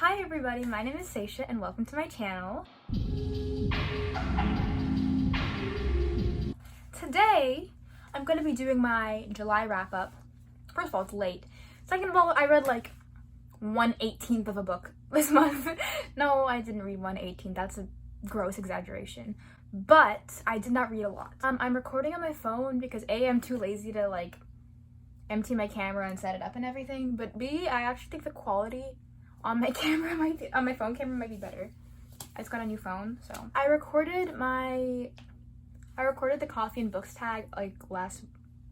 Hi everybody, my name is Seisha and welcome to my channel. Today, I'm going to be doing my July wrap-up. First of all, it's late. Second of all, I read like 1/18 of a book this month. No, I didn't read 1/18, that's a gross exaggeration. But I did not read a lot. I'm recording on my phone because A, I'm too lazy to like empty my camera and set it up and everything, but B, I actually think the quality on my camera on my phone camera might be better. I just got a new phone, so I recorded the coffee and books tag like a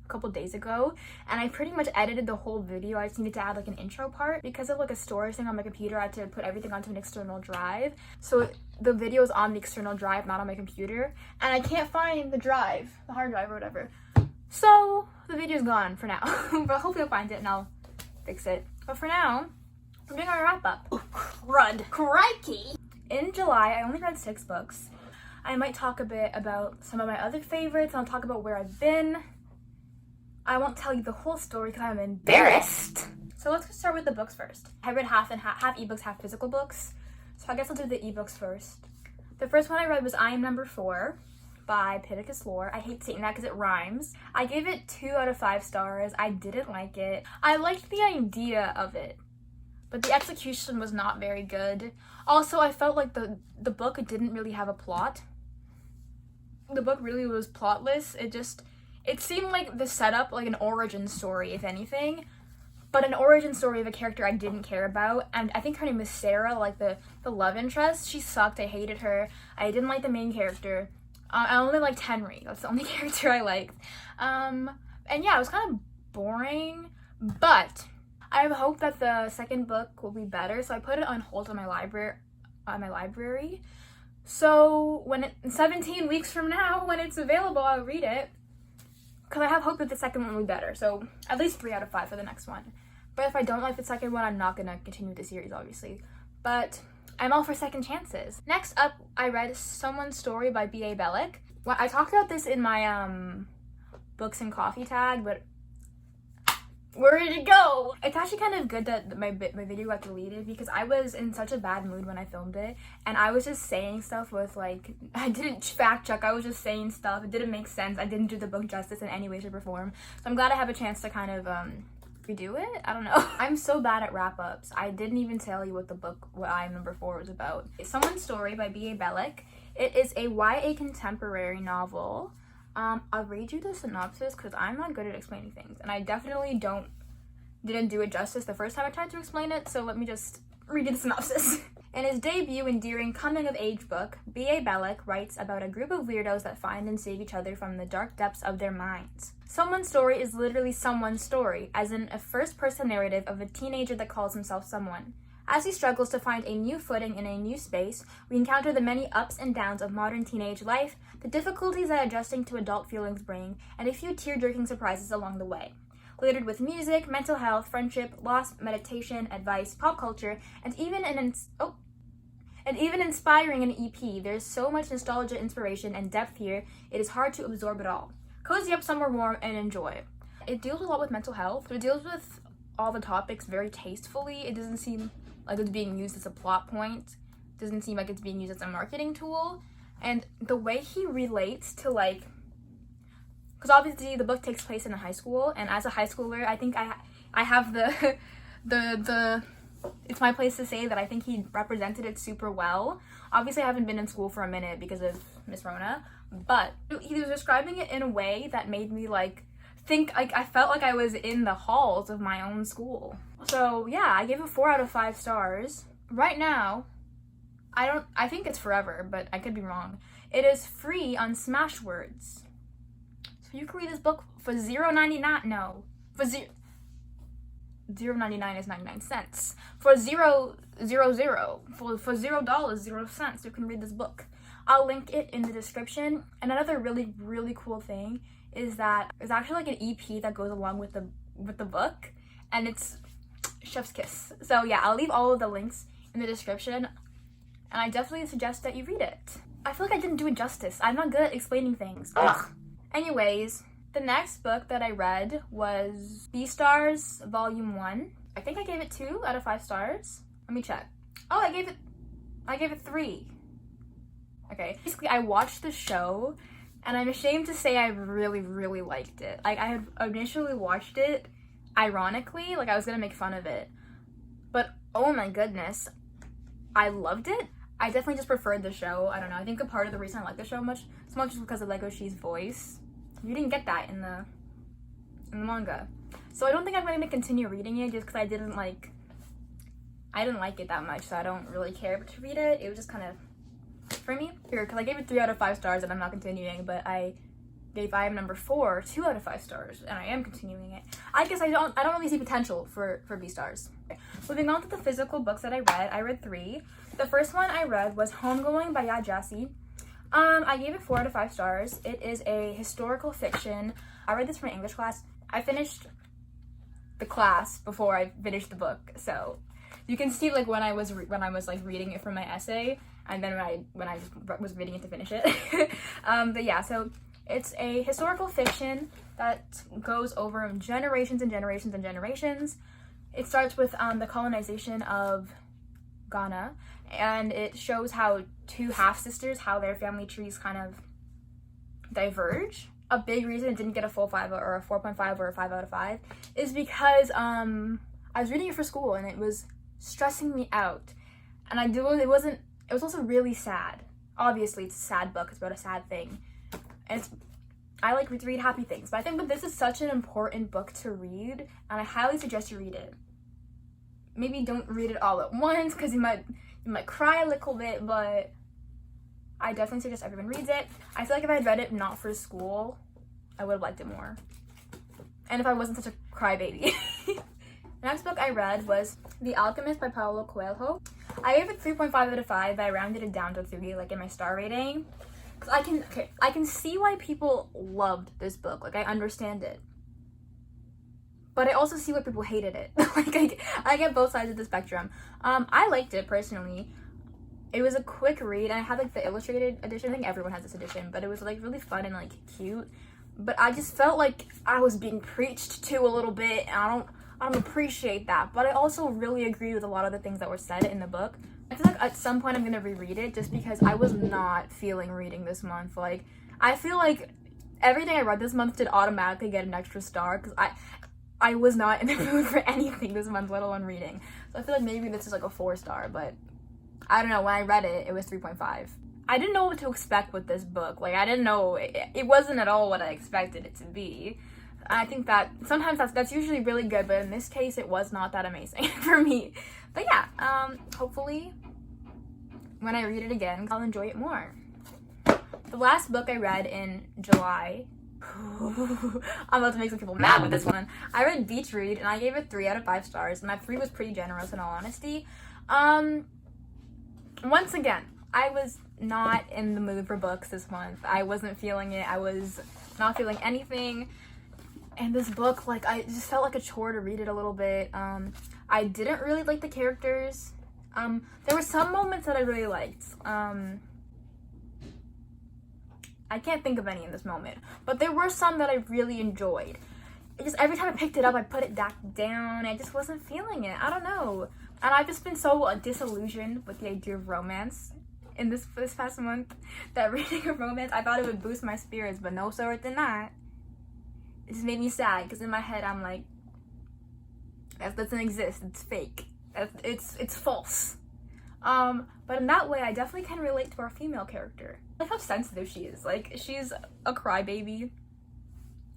couple days ago, and I pretty much edited the whole video. I just needed to add like an intro part because of like a storage thing on my computer. I had to put everything onto an external drive, so the video is on the external drive, not on my computer, and I can't find the drive, the hard drive or whatever. So the video's gone for now, but hopefully I'll find it and I'll fix it. But for now, we're doing our wrap-up. Oh, crud. Crikey! In July, I only read 6 books. I might talk a bit about some of my other favorites, and I'll talk about where I've been. I won't tell you the whole story because I'm embarrassed. So let's start with the books first. I read half ebooks, half physical books. So I guess I'll do the ebooks first. The first one I read was I Am Number 4 by Pittacus Lore. I hate saying that because it rhymes. I gave it 2 out of 5 stars. I didn't like it. I liked the idea of it, but the execution was not very good. Also, I felt like the book didn't really have a plot. The book really was plotless. It seemed like the setup, like an origin story, if anything, but an origin story of a character I didn't care about. And I think her name is Sarah, like the love interest. She sucked. I hated her. I didn't like the main character. I only liked Henry. That's the only character I liked. And yeah, it was kind of boring, but I have hope that the second book will be better, so I put it on hold on my library. So when 17 weeks from now, when it's available, I'll read it, because I have hope that the second one will be better. So at least 3 out of 5 for the next one. But if I don't like the second one, I'm not gonna continue the series, obviously. But I'm all for second chances. Next up, I read Someone's Story by B.A. Bellick. Well, I talked about this in my books and coffee tag, but where did it go? It's actually kind of good that my video got deleted because I was in such a bad mood when I filmed it, and I was just saying stuff with like, I didn't fact check, I was just saying stuff. It didn't make sense. I didn't do the book justice in any way, shape, or form. So I'm glad I have a chance to kind of redo it. I don't know. I'm so bad at wrap-ups. I didn't even tell you what I Am Number 4 was about. Someone's Story by B.A. Bellick. It is a YA contemporary novel. I'll read you the synopsis because I'm not good at explaining things, and I definitely didn't do it justice the first time I tried to explain it, so let me just read you the synopsis. In his debut endearing coming-of-age book, B.A. Bellick writes about a group of weirdos that find and save each other from the dark depths of their minds. Someone's Story is literally someone's story, as in a first-person narrative of a teenager that calls himself someone. As he struggles to find a new footing in a new space, we encounter the many ups and downs of modern teenage life, the difficulties that adjusting to adult feelings bring, and a few tear-jerking surprises along the way. Littered with music, mental health, friendship, loss, meditation, advice, pop culture, and even inspiring an EP, there's so much nostalgia, inspiration, and depth here, it is hard to absorb it all. Cozy up somewhere warm and enjoy. It deals a lot with mental health. It deals with all the topics very tastefully. It doesn't seem like it's being used as a plot point. It doesn't seem like it's being used as a marketing tool. And the way he relates to like, because obviously the book takes place in a high school, and as a high schooler, I think I have the it's my place to say that I think he represented it super well. Obviously, I haven't been in school for a minute because of Miss Rona, but he was describing it in a way that made me like think, like I felt like I was in the halls of my own school. So yeah, I gave it 4 out of 5 stars. Right now, I think it's forever, but I could be wrong. It is free on Smashwords. So you can read this book for $0.99. No, for $0.99 is 99 cents. For $0.00, for $0.00, you can read this book. I'll link it in the description. And another really, really cool thing is that there's actually like an EP that goes along with the book, and it's chef's kiss. So yeah, I'll leave all of the links in the description, and I definitely suggest that you read it. I feel like I didn't do it justice. I'm not good at explaining things. Ugh. Anyways, the next book that I read was Beastars Volume 1. I think I gave it 2 out of 5 stars. Let me check. Oh, I gave it 3. Okay. Basically, I watched the show, and I'm ashamed to say I really, really liked it. Like, I had initially watched it ironically, like I was gonna make fun of it. But, oh my goodness, I loved it. I definitely just preferred the show. I don't know. I think a part of the reason I like the show so much is because of Legoshi's voice. You didn't get that in the manga. So I don't think I'm going to continue reading it just because I didn't like it that much, so I don't really care to read it. It was just kind of for me. Here, because I gave it 3 out of 5 stars and I'm not continuing, but I gave I Am Number 4 2 out of 5 stars, and I am continuing it. I guess I don't really see potential for B stars. Okay. Moving on to the physical books that I read 3. The first one I read was Homegoing by Ya Jassy. I gave it 4 out of 5 stars. It is a historical fiction. I read this for my English class. I finished the class before I finished the book, so you can see like when I was like reading it for my essay, and then when I was reading it to finish it. But yeah, so it's a historical fiction that goes over generations and generations and generations. It starts with the colonization of Ghana, and it shows how 2 half-sisters, how their family trees kind of diverge. A big reason it didn't get a full 5 or a 4.5 or a 5 out of 5 is because I was reading it for school and it was stressing me out, and it was also really sad. Obviously it's a sad book, it's about a sad thing, and I like to read happy things, but I think that this is such an important book to read, and I highly suggest you read it. Maybe don't read it all at once because you might cry a little bit, but I definitely suggest everyone reads it. I feel like if I had read it not for school, I would have liked it more. And if I wasn't such a crybaby. The next book I read was The Alchemist by Paulo Coelho. I gave it 3.5 out of 5, but I rounded it down to 3, like in my star rating. Because I can see why people loved this book. Like, I understand it. But I also see why people hated it. Like, I get both sides of the spectrum. I liked it, personally. It was a quick read, and I had, like, the illustrated edition. I think everyone has this edition, but it was, like, really fun and, like, cute. But I just felt like I was being preached to a little bit, and I don't appreciate that. But I also really agree with a lot of the things that were said in the book. I feel like at some point I'm going to reread it just because I was not feeling reading this month. Like, I feel like everything I read this month did automatically get an extra star because I was not in the mood for anything this month, let alone reading. So I feel like maybe this is like a 4-star, but I don't know. When I read it, it was 3.5. I didn't know what to expect with this book. Like, I didn't know, it wasn't at all what I expected it to be. I think that sometimes that's usually really good, but in this case, it was not that amazing for me. But yeah, hopefully when I read it again, I'll enjoy it more. The last book I read in July, I'm about to make some people mad with this one. I read Beach Read, and I gave it 3 out of 5 stars, and that 3 was pretty generous in all honesty. Once again, I was not in the mood for books this month. I wasn't feeling it. I was not feeling anything. And this book, like, I just felt like a chore to read it a little bit. I didn't really like the characters. There were some moments that I really liked. I can't think of any in this moment, but there were some that I really enjoyed. It just, every time I picked it up, I put it back down. I just wasn't feeling it. I don't know. And I've just been so disillusioned with the idea of romance in this past month that reading a romance, I thought it would boost my spirits, but no, sir, it did not. It just made me sad because in my head I'm like, that doesn't exist. It's fake. It's false. But in that way, I definitely can relate to our female character. I like how sensitive she is. Like, she's a crybaby.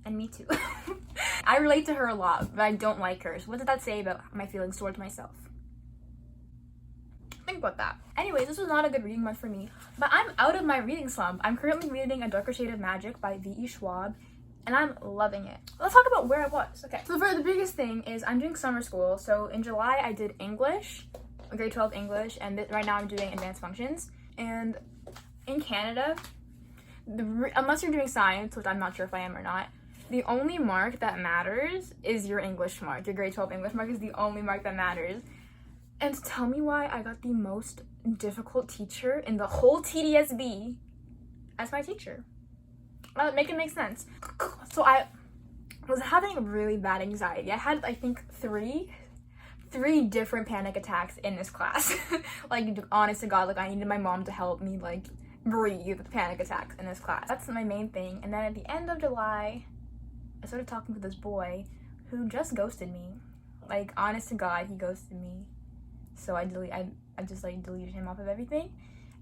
And me too. I relate to her a lot, but I don't like her. So what did that say about my feelings towards myself? Think about that. Anyways, this was not a good reading month for me, but I'm out of my reading slump. I'm currently reading A Darker Shade of Magic by V.E. Schwab, and I'm loving it. Let's talk about where I was. Okay, so the biggest thing is I'm doing summer school. So in July, I did English, grade 12 English, and right now I'm doing advanced functions. And in Canada, unless you're doing science, which I'm not sure if I am or not, the only mark that matters is your English mark. Your grade 12 English mark is the only mark that matters. And tell me why I got the most difficult teacher in the whole TDSB as my teacher. Make it make sense. So I was having really bad anxiety. I had, I think, three 3 different panic attacks in this class. Like, honest to God, like, I needed my mom to help me, like, breathe with panic attacks in this class. That's my main thing. And then at the end of July, I started talking to this boy who just ghosted me. Like, honest to God, he ghosted me. So I just, like, deleted him off of everything.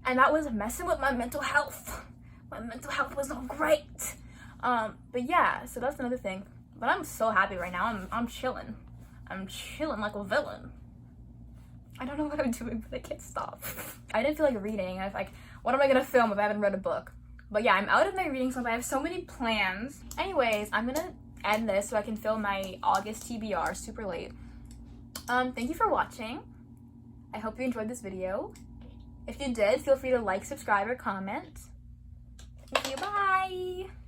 And that was messing with my mental health. My mental health was not great. But yeah, so that's another thing. But I'm so happy right now. I'm chilling. I'm chilling like a villain. I don't know what I'm doing, but I can't stop. I didn't feel like reading. I was like, what am I gonna film if I haven't read a book? But yeah, I'm out of my reading slump. I have so many plans. Anyways, I'm gonna end this so I can film my August TBR super late. Thank you for watching. I hope you enjoyed this video. If you did, feel free to like, subscribe, or comment. Thank you, bye!